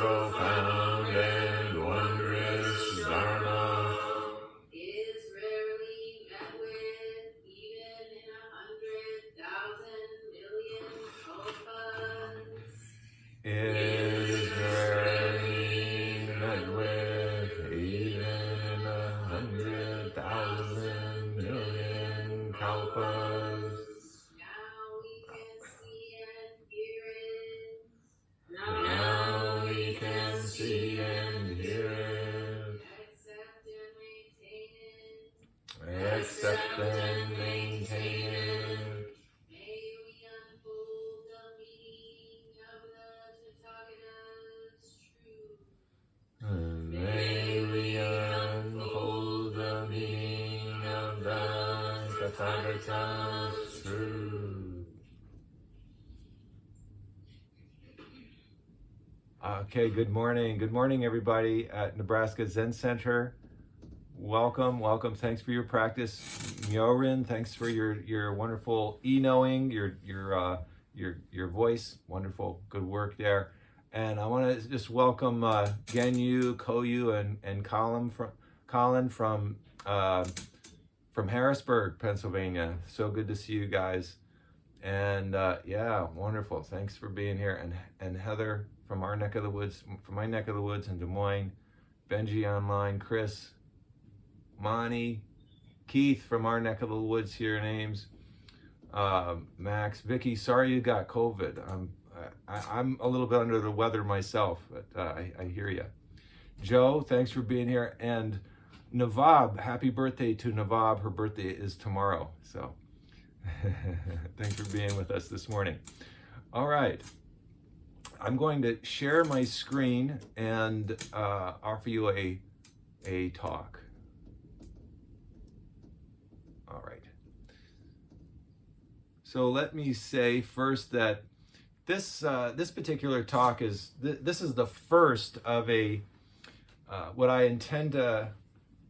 profound and wondrous Dharma is rarely met with even in 100,000 million kalpas. is rarely met with even in 100,000 million kalpas. Now we can see and hear it. Now we can see and hear it. Accept and maintain it. May we unfold the meaning of the Tathagata's truth. May we unfold the meaning of the Tathagata's truth. Okay, good morning. Good morning, everybody at Nebraska Zen Center. Welcome. Thanks for your practice. Myorin, thanks for your wonderful e-knowing, your voice. Wonderful, good work there. And I want to just welcome Genyu, Koyu, and Colin from Harrisburg, Pennsylvania. So good to see you guys. And yeah, wonderful. Thanks for being here. And Heather from our neck of the woods, from my neck of the woods in Des Moines, Benji online, Chris, Monty, Keith from our neck of the woods here in Ames, Max, Vicky, sorry you got COVID. I'm a little bit under the weather myself, but I hear you. Joe, thanks for being here. And Navab, happy birthday to Navab. Her birthday is tomorrow. So thanks for being with us this morning. All right. I'm going to share my screen and offer you a talk. All right. So let me say first that this particular talk is this is the first of a what I intend to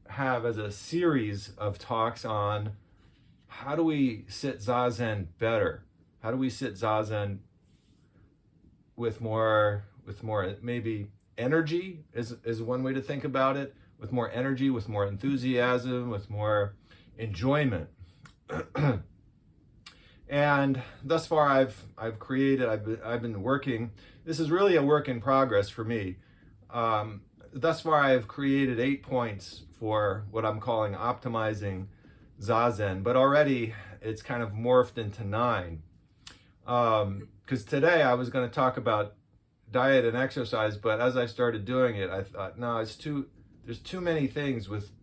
have as a series of talks on how do we sit Zazen better? How do we sit Zazen with more maybe energy is one way to think about it, with more energy, with more enthusiasm, with more enjoyment. And thus far I've been working. This is really a work in progress for me. Thus far I've created 8 points for what I'm calling optimizing Zazen, but already it's kind of morphed into 9. Because today I was going to talk about diet and exercise, but as I started doing it, I thought, no, there's too many things with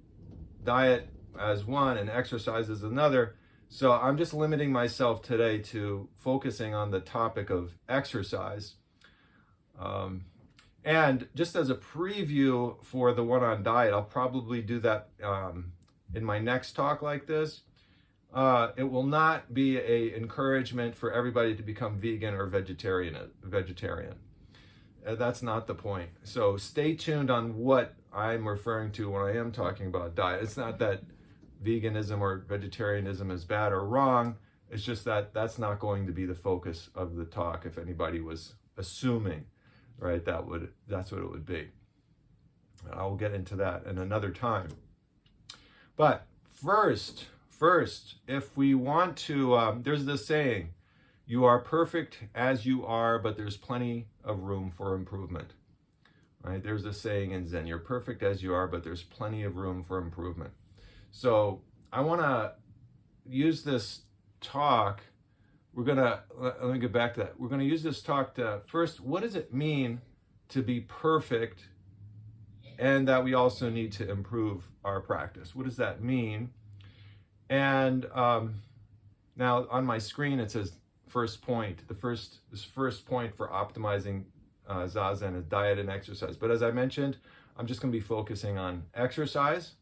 diet as one and exercise as another. So I'm just limiting myself today to focusing on the topic of exercise. And just as a preview for the one on diet, I'll probably do that in my next talk like this. It will not be an encouragement for everybody to become vegan or vegetarian. That's not the point. So stay tuned on what I'm referring to when I am talking about diet. It's not that veganism or vegetarianism is bad or wrong. It's just that that's not going to be the focus of the talk. If anybody was assuming, right, that's what it would be. I'll get into that in another time. But first, if we want to, there's this saying, you are perfect as you are, but there's plenty of room for improvement. Right? There's this saying in Zen, you're perfect as you are, but there's plenty of room for improvement. So I want to use this talk. Let me get back to that. We're going to use this talk to first, what does it mean to be perfect, and that we also need to improve our practice? What does that mean? And now on my screen it says first point. This first point for optimizing Zazen is diet and exercise. But as I mentioned, I'm just going to be focusing on exercise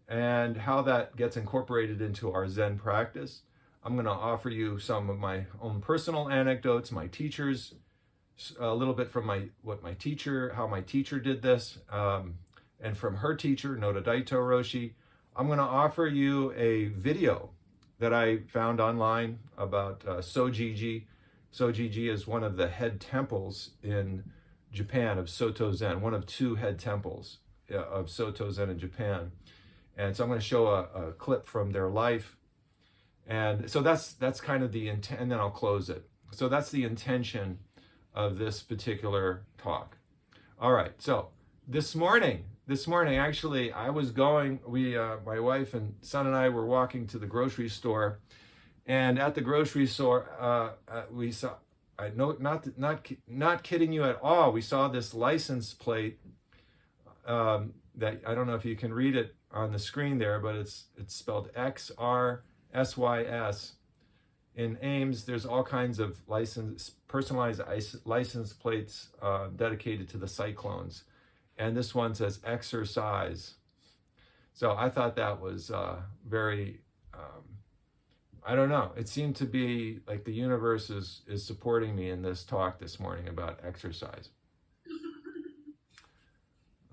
and how that gets incorporated into our Zen practice. I'm going to offer you some of my own personal anecdotes, my teachers, a little bit from how my teacher did this, and from her teacher, Noda Daito Roshi. I'm going to offer you a video that I found online about Sojiji. Sojiji is one of the head temples in Japan, of Soto Zen, one of two head temples of Soto Zen in Japan. And so I'm going to show a clip from their life. And so that's kind of the intent, and then I'll close it. So that's the intention of this particular talk. All right, so this morning, actually, I was going, my wife and son and I were walking to the grocery store, and at the grocery store, we saw, not kidding you at all, we saw this license plate that, I don't know if you can read it on the screen there, but it's spelled XRSYS. In Ames, there's all kinds of personalized license plates dedicated to the cyclones. And this one says exercise. So I thought that was very, I don't know. It seemed to be like the universe is supporting me in this talk this morning about exercise.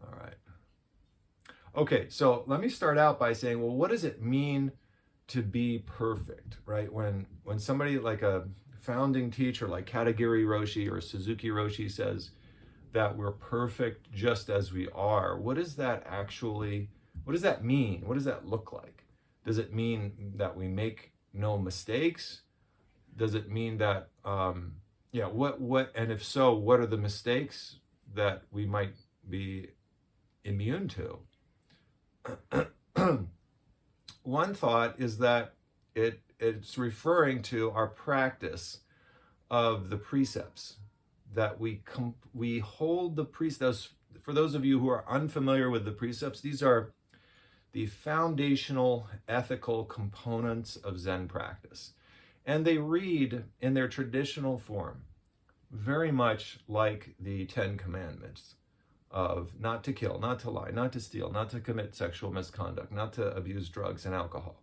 All right. Okay, so let me start out by saying, well, what does it mean to be perfect, right? When somebody like a founding teacher like Katagiri Roshi or Suzuki Roshi says that we're perfect just as we are, what does that mean? What does that look like? Does it mean that we make no mistakes? Does it mean that, what, and if so, what are the mistakes that we might be immune to? One thought is that it's referring to our practice of the precepts, that we hold the precepts. For those of you who are unfamiliar with the precepts, these are the foundational ethical components of Zen practice. And they read in their traditional form very much like the Ten Commandments of not to kill, not to lie, not to steal, not to commit sexual misconduct, not to abuse drugs and alcohol,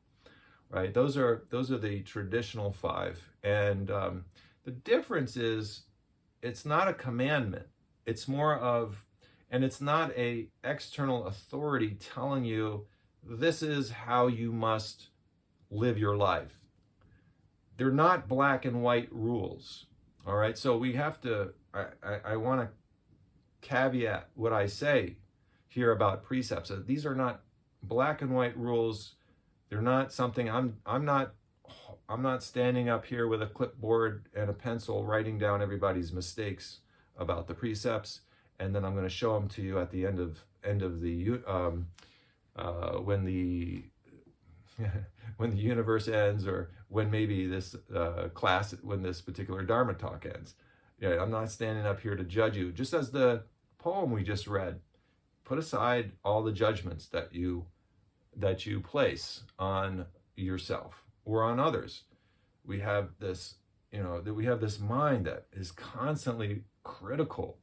right? Those are the traditional five. And the difference is it's not a commandment. It's more of, and it's not a external authority telling you this is how you must live your life. They're not black and white rules, all right? So we have to, I want to caveat what I say here about precepts. These are not black and white rules. They're not something I'm not standing up here with a clipboard and a pencil writing down everybody's mistakes about the precepts, and then I'm going to show them to you at the end of the when the when the universe ends, or when maybe this class, when this particular Dharma talk ends. Yeah, I'm not standing up here to judge you. Just as the poem we just read, put aside all the judgments that you place on yourself or on others. We have this, that we have this mind that is constantly critical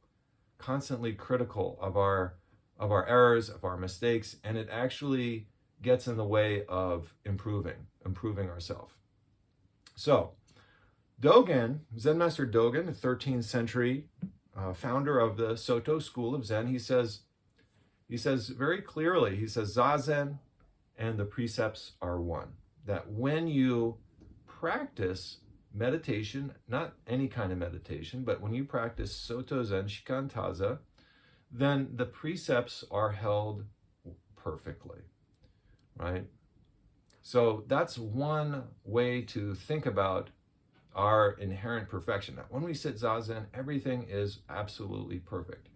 of our errors, of our mistakes, and it actually gets in the way of improving ourselves. So Dogen, Zen Master Dogen, the 13th century founder of the Soto school of Zen, he says very clearly, he says, Zazen and the precepts are one. That when you practice meditation, not any kind of meditation, but when you practice Soto Zen Shikantaza, then the precepts are held perfectly, right? So that's one way to think about our inherent perfection. Now, when we sit Zazen, everything is absolutely perfect.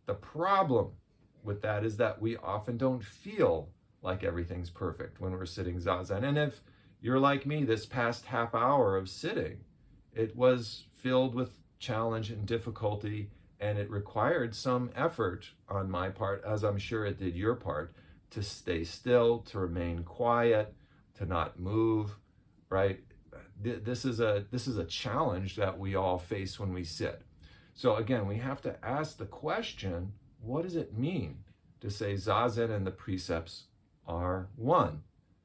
The problem with that is that we often don't feel like everything's perfect when we're sitting Zazen. And if you're like me, this past half hour of sitting, it was filled with challenge and difficulty, and it required some effort on my part, as I'm sure it did your part, to stay still, to remain quiet, to not move, right? This is a challenge that we all face when we sit. So again, we have to ask the question, what does it mean to say Zazen and the precepts are one,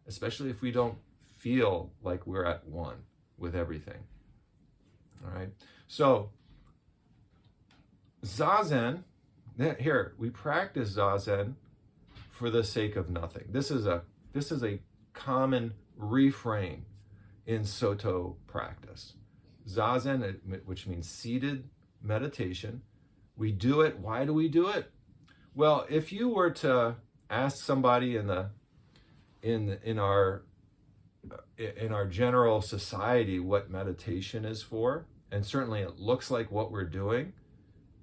especially if we don't feel like we're at one with everything? All right. So Zazen, here we practice Zazen for the sake of nothing. This is a common refrain in Soto practice. Zazen, which means seated meditation, We do it. Why do we do it? Well, if you were to ask somebody in our general society what meditation is for, and certainly it looks like what we're doing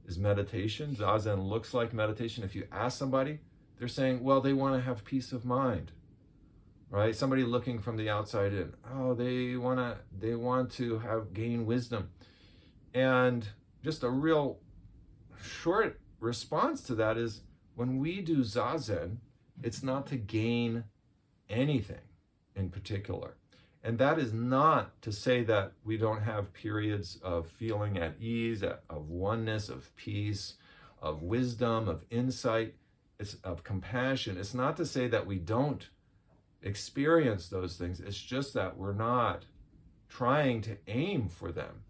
is meditation. Zazen looks like meditation. If you ask somebody, they're saying, well, they want to have peace of mind, right? Somebody looking from the outside in, oh, they want to gain wisdom. And just a real short response to that is, when we do Zazen, it's not to gain anything in particular. And that is not to say that we don't have periods of feeling at ease, of oneness, of peace, of wisdom, of insight, of compassion. It's not to say that we don't experience those things. It's just that we're not trying to aim for them.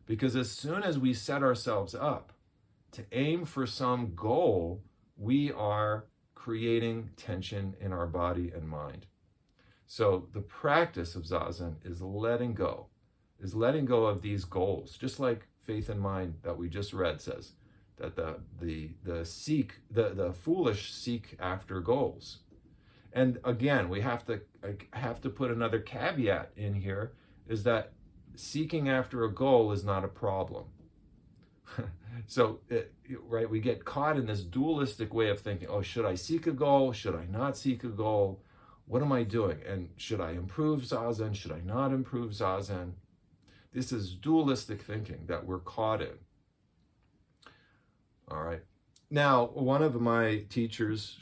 Because as soon as we set ourselves up to aim for some goal, we are creating tension in our body and mind. So the practice of Zazen is letting go of these goals, just like Faith and Mind that we just read says that the foolish seek after goals. And again, we have to put another caveat in here, is that seeking after a goal is not a problem. So, right, we get caught in this dualistic way of thinking, oh, should I seek a goal? Should I not seek a goal? What am I doing? And should I improve Zazen? Should I not improve Zazen? This is dualistic thinking that we're caught in. All right. Now, one of my teachers,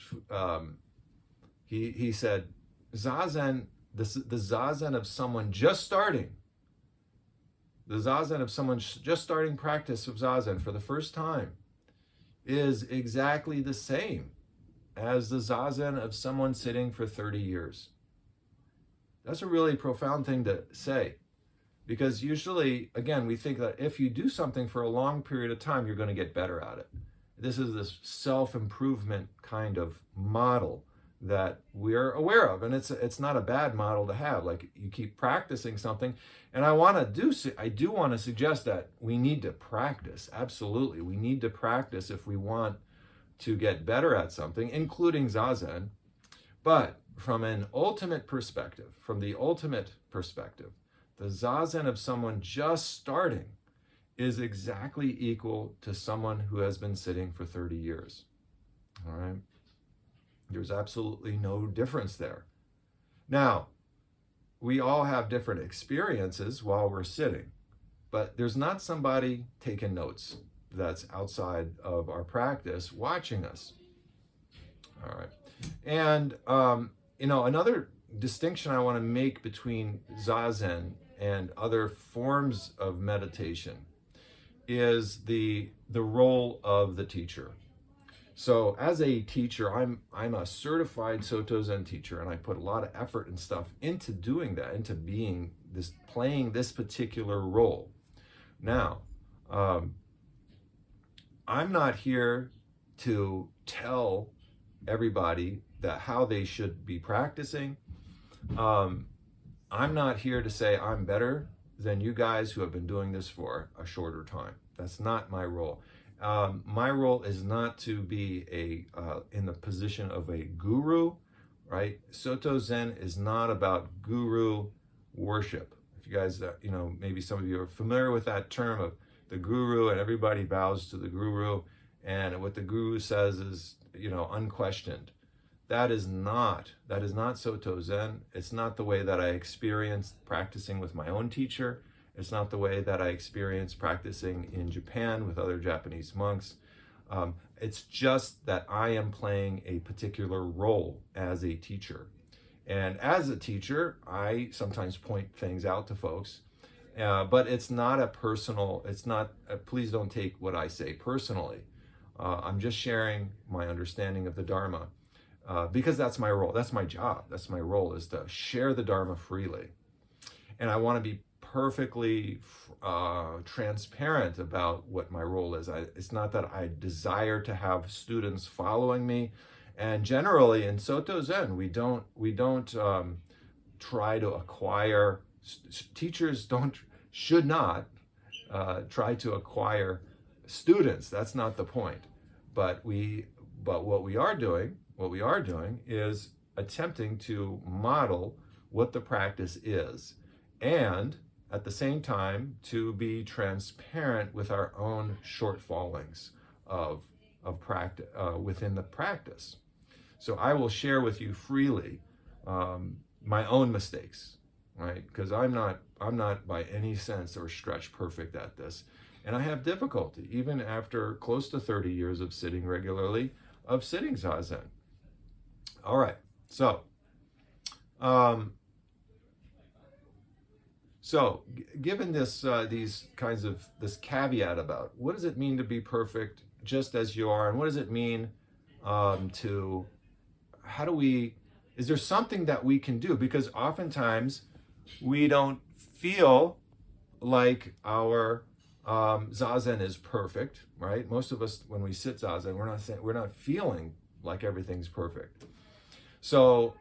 he said, Zazen, the Zazen of someone just starting, the Zazen of someone just starting practice of Zazen for the first time is exactly the same as the Zazen of someone sitting for 30 years. That's a really profound thing to say, because usually, again, we think that if you do something for a long period of time, you're going to get better at it. This is this self-improvement kind of model that we're aware of, and it's not a bad model to have. Like, you keep practicing something, and I do want to suggest that we need to practice. Absolutely, we need to practice if we want to get better at something, including Zazen. But from the ultimate perspective, the Zazen of someone just starting is exactly equal to someone who has been sitting for 30 years. All right? There's absolutely no difference there. Now, we all have different experiences while we're sitting, but there's not somebody taking notes that's outside of our practice watching us. All right. And, another distinction I want to make between Zazen and other forms of meditation is the role of the teacher. So as a teacher, I'm a certified Soto Zen teacher, and I put a lot of effort and stuff into doing that, into playing this particular role. Now, I'm not here to tell everybody that how they should be practicing. I'm not here to say I'm better than you guys who have been doing this for a shorter time. That's not my role. My role is not to be in the position of a guru, right? Soto Zen is not about guru worship. If you guys, maybe some of you are familiar with that term of the guru, and everybody bows to the guru, and what the guru says is, unquestioned. That is not Soto Zen. It's not the way that I experienced practicing with my own teacher. It's not the way that I experienced practicing in Japan with other Japanese monks. It's just that I am playing a particular role as a teacher. And as a teacher, I sometimes point things out to folks, but it's not please don't take what I say personally. I'm just sharing my understanding of the Dharma, because that's my role. That's my job. That's my role, is to share the Dharma freely. And I want to be perfectly transparent about what my role is. It's not that I desire to have students following me. And generally in Soto Zen, we don't try to acquire, teachers should not try to acquire students. That's not the point. But what we are doing is attempting to model what the practice is, and at the same time to be transparent with our own shortfallings of practice within the practice. So I will share with you freely my own mistakes, right? Because I'm not by any sense or stretch perfect at this, and I have difficulty even after close to 30 years of sitting regularly, of sitting Zazen. All right, so given this these kinds of this caveat about what does it mean to be perfect just as you are, and what does it mean to, how do we, is there something that we can do? Because oftentimes we don't feel like our Zazen is perfect, right? Most of us, when we sit Zazen, we're not feeling like everything's perfect. So